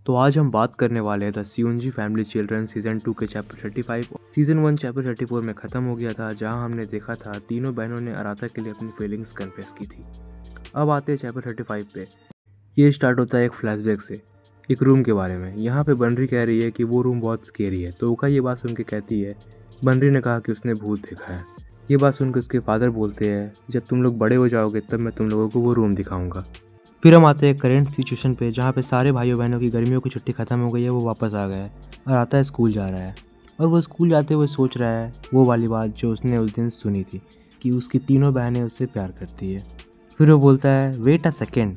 तो आज हम बात करने वाले हैं द सियोंजी फैमिली चिल्ड्रन सीज़न 2 के चैप्टर 35। सीज़न 1 चैप्टर 34 में ख़त्म हो गया था, जहां हमने देखा था तीनों बहनों ने अराता के लिए अपनी फीलिंग्स कन्फेस की थी। अब आते हैं चैप्टर 35 पे। ये स्टार्ट होता है एक फ्लैशबैक से, एक रूम के बारे में। यहाँ पे बनरी कह रही है कि वो रूम बहुत स्केरी है, तो ओका ये बात सुन के कहती है, बनरी ने कहा कि उसने भूत देखा है। ये बात सुन के उसके फादर बोलते हैं, जब तुम लोग बड़े हो जाओगे तब मैं तुम लोगों को वो रूम दिखाऊंगा। फिर हम आते हैं करंट सिचुएशन पे, जहाँ पे सारे भाइयों बहनों की गर्मियों की छुट्टी ख़त्म हो गई है, वो वापस आ गया है और आता है स्कूल जा रहा है। और वो स्कूल जाते हुए सोच रहा है वो वाली बात जो उसने उस दिन सुनी थी कि उसकी तीनों बहनें उससे प्यार करती है। फिर वो बोलता है, वेट अ सेकेंड,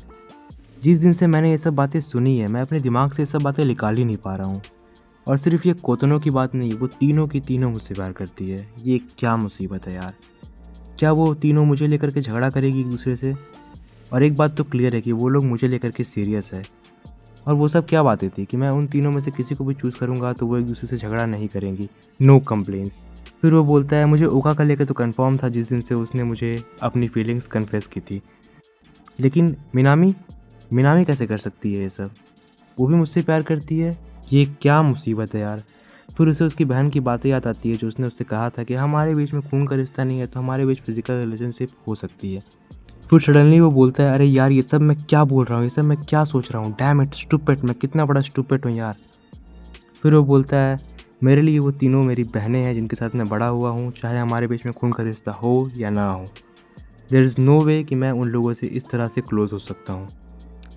जिस दिन से मैंने ये सब बातें सुनी है मैं अपने दिमाग से ये सब बातें निकाल ही नहीं पा रहा हूँ। और सिर्फ ये कोतनों की बात नहीं, वो तीनों की तीनों मुझसे प्यार करती है। ये क्या मुसीबत है यार। क्या वो तीनों मुझे लेकर के झगड़ा करेगी एक दूसरे से? और एक बात तो क्लियर है कि वो लोग मुझे लेकर के सीरियस है। और वो सब क्या बातें थी कि मैं उन तीनों में से किसी को भी चूज़ करूँगा तो वो एक दूसरे से झगड़ा नहीं करेंगी। No complaints. फिर वो बोलता है, मुझे ओका का लेकर तो कंफर्म था जिस दिन से उसने मुझे अपनी फीलिंग्स कन्फेस की थी, लेकिन मिनामी कैसे कर सकती है ये सब? वो भी मुझसे प्यार करती है। ये क्या मुसीबत है यार। फिर उसे उसकी बहन की बातें याद आती है जो उसने उससे कहा था कि हमारे बीच में खून का रिश्ता नहीं है तो हमारे बीच फिजिकल रिलेशनशिप हो सकती है। फिर सडनली वो बोलता है, अरे यार ये सब मैं क्या बोल रहा हूँ, ये सब मैं क्या सोच रहा हूँ, डैम इट स्टूपिड, मैं कितना बड़ा स्टूपिड हूँ यार। फिर वो बोलता है, मेरे लिए वो तीनों मेरी बहनें हैं जिनके साथ मैं बड़ा हुआ हूँ, चाहे हमारे बीच में खून का रिश्ता हो या ना हो। देयर इज़ नो वे कि मैं उन लोगों से इस तरह से क्लोज हो सकता हूँ।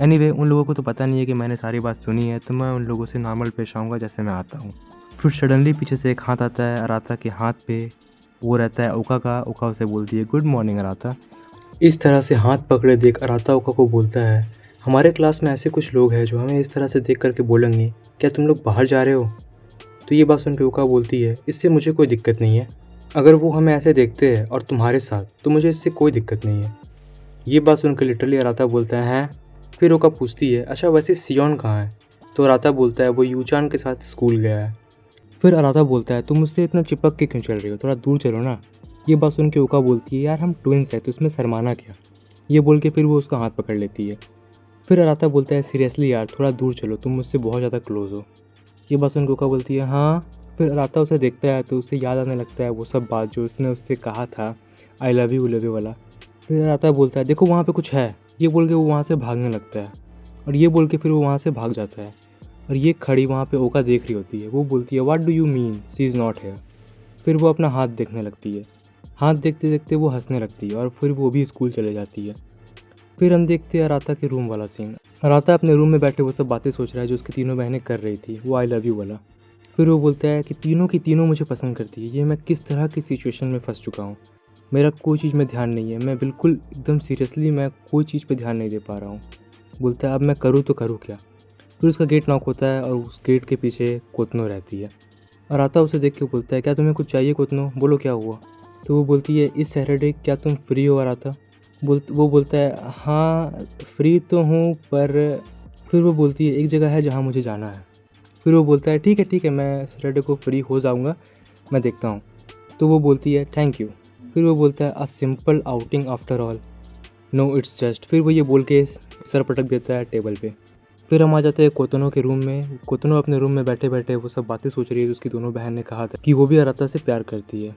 एनीवे, उन लोगों को तो पता नहीं है कि मैंने सारी बात सुनी है, तो मैं उन लोगों से नॉर्मल पेश आऊँगा जैसे मैं आता हूँ। फिर सडनली पीछे से एक हाथ आता है अराता के हाथ पे। वो रहता है ओका का। ओका उसे बोलती है, गुड मॉर्निंग अराता। इस तरह से हाथ पकड़े देख अराता ओका को बोलता है, हमारे क्लास में ऐसे कुछ लोग हैं जो हमें इस तरह से देख करके बोलेंगे, क्या तुम लोग बाहर जा रहे हो? तो ये बात सुन के ओका बोलती है, इससे मुझे कोई दिक्कत नहीं है। अगर वो हमें ऐसे देखते हैं और तुम्हारे साथ, तो मुझे इससे कोई दिक्कत नहीं है। ये बात सुनकर लिटरली अराता बोलता है, हैं? फिर ओका पूछती है, अच्छा वैसे सियोन कहाँ है? तो अराता बोलता है, वो यूचान के साथ स्कूल गया है। फिर अराता बोलता है, तुम मुझसे इतना चिपक के क्यों चल रही हो, थोड़ा दूर चलो ना। ये बात सुन के ओका बोलती है, यार हम ट्विंस हैं तो इसमें शर्माना क्या। ये बोल के फिर वो उसका हाथ पकड़ लेती है। फिर अराता बोलता है, सीरियसली यार थोड़ा दूर चलो, तुम मुझसे बहुत ज़्यादा क्लोज हो। ये बात सुन के ओका बोलती है, हाँ। फिर अराता उसे देखता है तो उसे याद आने लगता है वो सब बात जो उसने उससे कहा था, आई लव यू वाला। फिर अराता बोलता है, देखो वहाँ पे कुछ है। ये बोल के वो वहाँ से भागने लगता है और ये बोल के फिर वो वहाँ से भाग जाता है। और ये खड़ी वहाँ पे ओका देख रही होती है। वो बोलती है, what do you mean she is not here. फिर वो अपना हाथ देखने लगती है। हाथ देखते देखते वो हंसने लगती है और फिर वो भी स्कूल चले जाती है। फिर हम देखते हैं अराता के रूम वाला सीन। अराता अपने रूम में बैठे वो सब बातें सोच रहा है जो उसकी तीनों बहनें कर रही थी, वो आई लव यू वाला। फिर वो बोलता है कि तीनों की तीनों मुझे पसंद करती है, ये मैं किस तरह की सिचुएशन में फंस चुका हूँ। मेरा कोई चीज़ में ध्यान नहीं है, मैं बिल्कुल एकदम सीरियसली मैं कोई चीज़ पे ध्यान नहीं दे पा रहा हूँ। बोलता है, अब मैं करूँ तो करूँ क्या। फिर उसका गेट नॉक होता है और उस गेट के पीछे कोतनो रहती है। अराता उसे देख के बोलता है, क्या तुम्हें कुछ चाहिए कोतनो, बोलो क्या हुआ। तो वो बोलती है, इस सैटरडे क्या तुम फ्री हो अराता? वो बोलता है, हाँ फ्री तो हूँ, पर फिर वो बोलती है, एक जगह है जहाँ मुझे जाना है। फिर वो बोलता है, ठीक है मैं सैटरडे को फ्री हो जाऊँगा, मैं देखता हूँ। तो वो बोलती है, थैंक यू। फिर वो बोलता है, a simple outing after all, no it's just. फिर वो ये बोल के सर पटक देता है टेबल पे। फिर हम आ जाते हैं कोतनो के रूम में। कोतनो अपने रूम में बैठे बैठे वो सब बातें सोच रही है जो उसकी दोनों बहन ने कहा था कि वो भी अराता से प्यार करती है।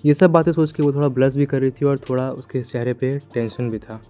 ये सब बातें सोच के वो थोड़ा ब्लश भी कर रही थी और थोड़ा उसके चेहरे पे टेंशन भी था।